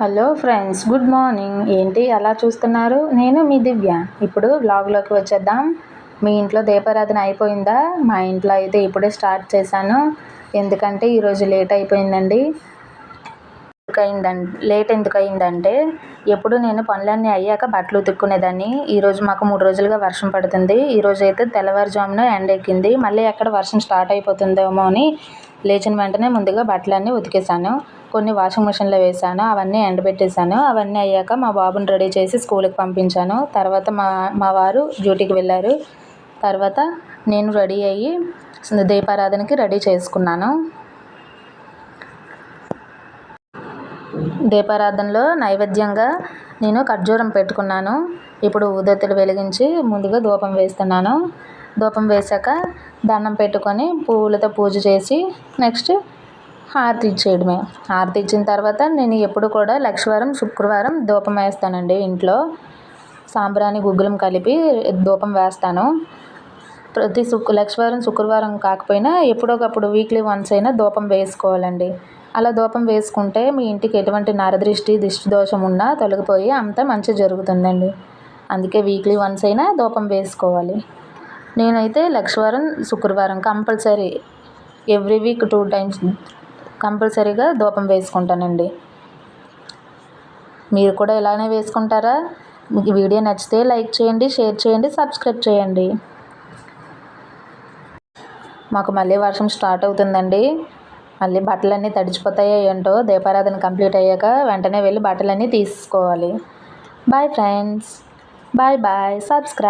Hello friends, good morning. ఏంటి అలా చూస్తున్నారు? నేను మీ దివ్య. ఇప్పుడు వ్లాగ్లోకి వచ్చేద్దాం. మీ ఇంట్లో దీపారాధన అయిపోయిందా? మా ఇంట్లో అయితే ఇప్పుడే స్టార్ట్ చేశాను. ఎందుకంటే ఈరోజు లేట్ అయిపోయిందండి. లేట్ ఎందుకు అయిందంటే ఎప్పుడు నేను పనులన్నీ అయ్యాక బట్టలు ఉతుక్కునేదాన్ని. ఈరోజు మాకు 3 రోజులుగా వర్షం పడుతుంది. ఈరోజు అయితే తెల్లవారుజామున ఎండెక్కింది. మళ్ళీ ఎక్కడ వర్షం స్టార్ట్ అయిపోతుందేమో అని లేచిన వెంటనే ముందుగా బట్టలన్నీ ఉతికేసాను. కొన్ని వాషింగ్ మిషన్లో వేసాను. అవన్నీ ఎండబెట్టేసాను. అవన్నీ అయ్యాక మా బాబుని రెడీ చేసి స్కూల్కి పంపించాను. తర్వాత మా వారు డ్యూటీకి వెళ్ళారు. తర్వాత నేను రెడీ అయ్యి దీపారాధనకి రెడీ చేసుకున్నాను. దీపారాధనలో నైవేద్యంగా నేను ఖర్జూరం పెట్టుకున్నాను. ఇప్పుడు ఊదొత్తులు వెలిగించి ముందుగా ధూపం వేస్తున్నాను. ధూపం వేశాక దండం పెట్టుకొని పువ్వులతో పూజ చేసి నెక్స్ట్ హారతి ఇచ్చేయడమే. హారతి ఇచ్చిన తర్వాత నేను ఎప్పుడు కూడా లక్షవారం శుక్రవారం ధూపం వేస్తానండి. ఇంట్లో సాంబ్రాణి గుగ్గులం కలిపి ధూపం వేస్తాను. ప్రతి లక్షవారం శుక్రవారం కాకపోయినా ఎప్పుడొకప్పుడు వీక్లీ వన్స్ అయినా ధూపం వేసుకోవాలండి. అలా ధూపం వేసుకుంటే మీ ఇంటికి ఎటువంటి నరదృష్టి దిష్టి దోషం ఉన్నా తొలగిపోయి అంతా మంచి జరుగుతుందండి. అందుకే వీక్లీ వన్స్ అయినా ధూపం వేసుకోవాలి. నేనైతే లక్షవారం శుక్రవారం కంపల్సరీ ఎవ్రీ వీక్ 2 times కంపల్సరీగా ధూపం వేసుకుంటానండి. మీరు కూడా ఇలానే వేసుకుంటారా? మీకు వీడియో నచ్చితే లైక్ చేయండి, షేర్ చేయండి, సబ్స్క్రైబ్ చేయండి. మాకు మళ్ళీ వర్షం స్టార్ట్ అవుతుందండి. మళ్ళీ బట్టలన్నీ తడిచిపోతాయో ఏంటో. దీపారాధన కంప్లీట్ అయ్యాక వెంటనే వెళ్ళి బట్టలన్నీ తీసుకోవాలి. Bye friends, bye subscribe.